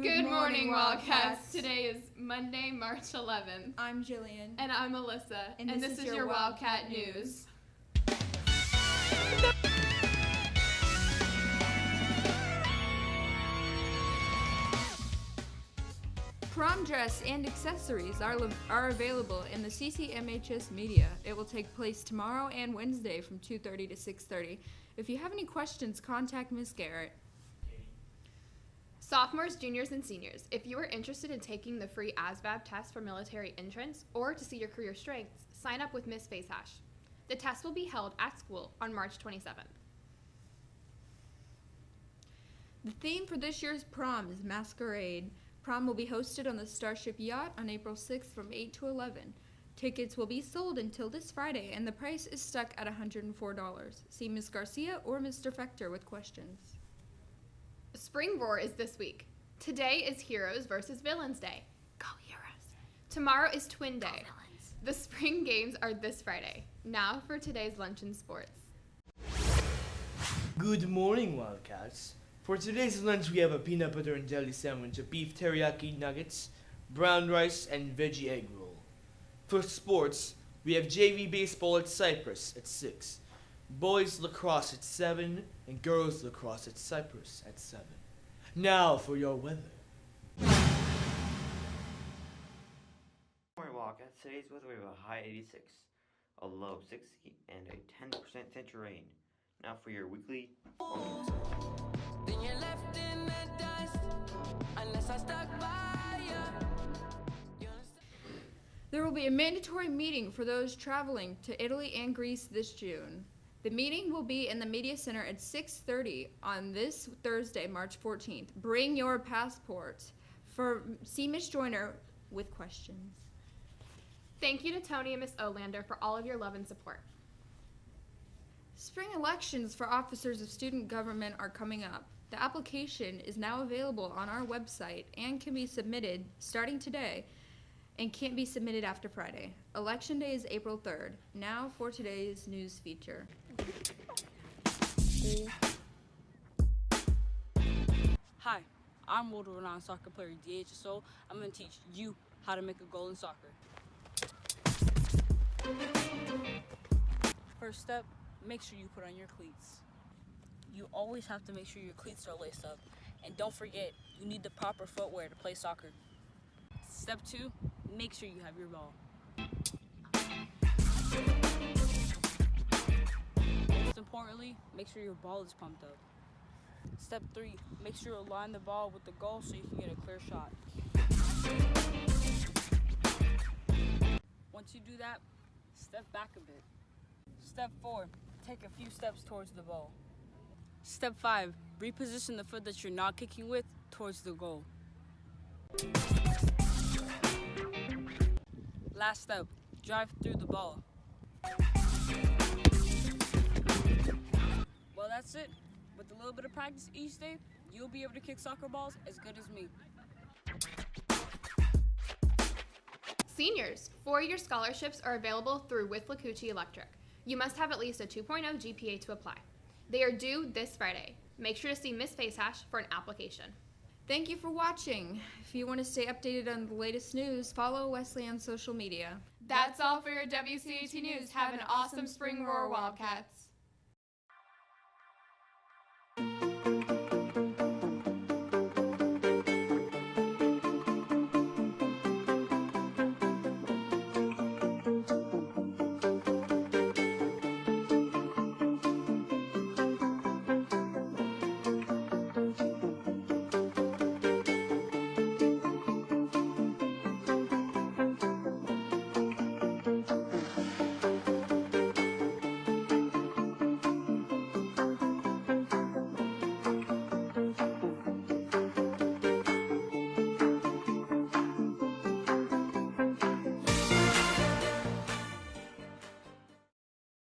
Good morning, Wildcats. Today is Monday, March 11th. I'm Jillian. And I'm Alyssa. And this is your Wildcat News. Prom dress and accessories are available in the CCMHS media. It will take place tomorrow and Wednesday from 2:30 to 6:30. If you have any questions, contact Ms. Garrett. Sophomores, juniors, and seniors, if you are interested in taking the free ASVAB test for military entrance or to see your career strengths, sign up with Ms. Facehash. The test will be held at school on March 27th. The theme for this year's prom is Masquerade. Prom will be hosted on the Starship Yacht on April 6th from 8 to 11. Tickets will be sold until this Friday, and the price is stuck at $104. See Ms. Garcia or Mr. Fector with questions. Spring Roar is this week. Today is Heroes versus Villains Day. Go Heroes. Tomorrow is Twin Day. Go Villains. The spring games are this Friday. Now for today's luncheon sports. Good morning, Wildcats. For today's lunch, we have a peanut butter and jelly sandwich, a beef teriyaki nuggets, brown rice, and veggie egg roll. For sports, we have JV baseball at Cypress at 6, boys lacrosse at 7, and girls lacrosse at Cypress at 7. Now for your weather. Morning Wildcats. Today's weather, we have a high 86, a low 60, and a 10% chance of rain. Now for your weekly forecast. Then you're left in the dust unless I stuck by you. There will be a mandatory meeting for those traveling to Italy and Greece this June. The meeting will be in the Media Center at 6:30 on this Thursday, March 14th. Bring your passport. See Ms. Joyner with questions. Thank you to Tony and Ms. Olander for all of your love and support. Spring elections for officers of student government are coming up. The application is now available on our website and can be submitted starting today and can't be submitted after Friday. Election Day is April 3rd. Now for today's news feature. Hi, I'm world renowned soccer player DHSO. I'm going to teach you how to make a goal in soccer. First step, make sure you put on your cleats. You always have to make sure your cleats are laced up. And don't forget, you need the proper footwear to play soccer. Step 2, make sure you have your ball. Most importantly, make sure your ball is pumped up. Step 3, make sure you align the ball with the goal so you can get a clear shot. Once you do that, step back a bit. Step 4, take a few steps towards the ball. Step 5, reposition the foot that you're not kicking with towards the goal. Last step, drive through the ball. Well, that's it. With a little bit of practice each day, you'll be able to kick soccer balls as good as me. Seniors, 4-year scholarships are available through Withlacoochee Electric. You must have at least a 2.0 GPA to apply. They are due this Friday. Make sure to see Ms. Facehash for an application. Thank you for watching. If you want to stay updated on the latest news, follow Wesley on social media. That's all for your WCAT News. Have an awesome Spring Roar, Wildcats.